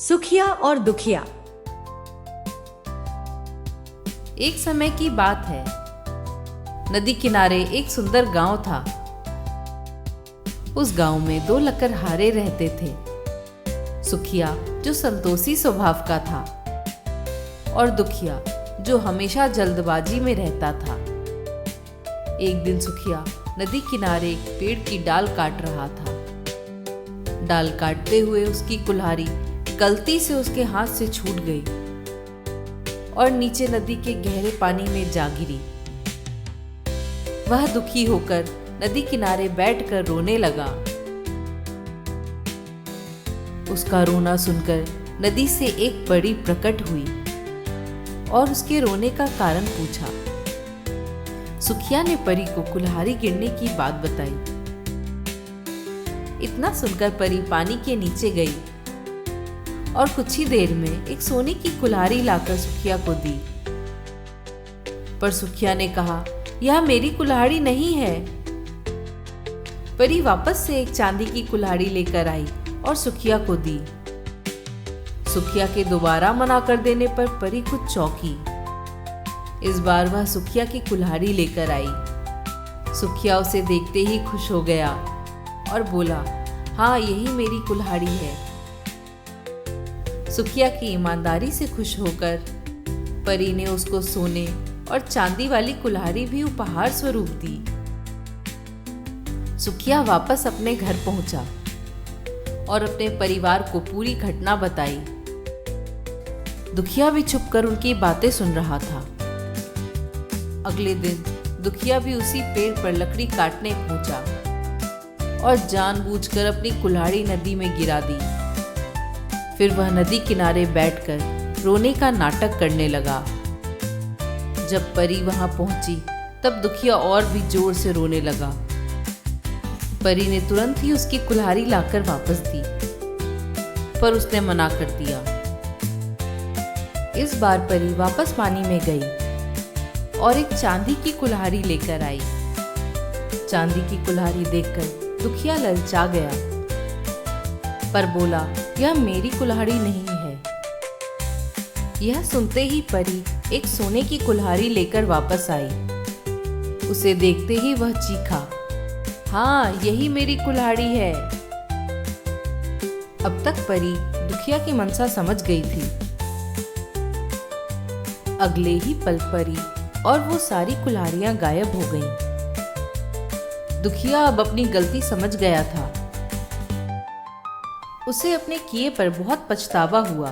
सुखिया और दुखिया। एक समय की बात है। नदी किनारे एक सुंदर गांव था। उस गांव में दो लकड़हारे रहते थे। सुखिया जो संतोषी स्वभाव का था और दुखिया जो हमेशा जल्दबाजी में रहता था। एक दिन सुखिया नदी किनारे एक पेड़ की डाल काट रहा था। डाल काटते हुए उसकी कुल्हाड़ी गलती से उसके हाथ से छूट गई और नीचे नदी के गहरे पानी में जा गिरी। वह दुखी होकर नदी किनारे बैठकर रोने लगा। उसका रोना सुनकर नदी से एक परी प्रकट हुई और उसके रोने का कारण पूछा। सुखिया ने परी को कुल्हाड़ी गिरने की बात बताई। इतना सुनकर परी पानी के नीचे गई और कुछ ही देर में एक सोने की कुल्हाड़ी लाकर सुखिया को दी। पर सुखिया ने कहा, यह मेरी कुल्हाड़ी नहीं है। परी वापस से एक चांदी की कुल्हाड़ी लेकर आई और सुखिया को दी। सुखिया के दोबारा मना कर देने पर परी कुछ चौंकी। इस बार वह सुखिया की कुल्हाड़ी लेकर आई। सुखिया उसे देखते ही खुश हो गया और बोला, हाँ, यही मेरी कुल्हाड़ी है। सुखिया की ईमानदारी से खुश होकर परी ने उसको सोने और चांदी वाली कुल्हाड़ी भी उपहार स्वरूप दी। सुखिया वापस अपने घर पहुंचा और अपने परिवार को पूरी घटना बताई। दुखिया भी छुपकर उनकी बातें सुन रहा था। अगले दिन दुखिया भी उसी पेड़ पर लकड़ी काटने पहुंचा और जानबूझकर अपनी कुल्हाड़ी नदी में गिरा दी। फिर वह नदी किनारे बैठकर रोने का नाटक करने लगा। जब परी वहां पहुंची तब दुखिया और भी जोर से रोने लगा। परी ने तुरंत ही उसकी कुल्हाड़ी लाकर वापस दी, पर उसने मना कर दिया। इस बार परी वापस पानी में गई और एक चांदी की कुल्हाड़ी लेकर आई। चांदी की कुल्हाड़ी देखकर दुखिया ललचा गया, पर बोला, यह मेरी कुल्हाड़ी नहीं है। यह सुनते ही परी एक सोने की कुल्हाड़ी लेकर वापस आई। उसे देखते ही वह चीखा, हाँ, यही मेरी कुल्हाड़ी है। अब तक परी दुखिया की मनसा समझ गई थी। अगले ही पल परी और वो सारी कुल्हाड़ियां गायब हो गईं। दुखिया अब अपनी गलती समझ गया था। उसे अपने किए पर बहुत पछतावा हुआ।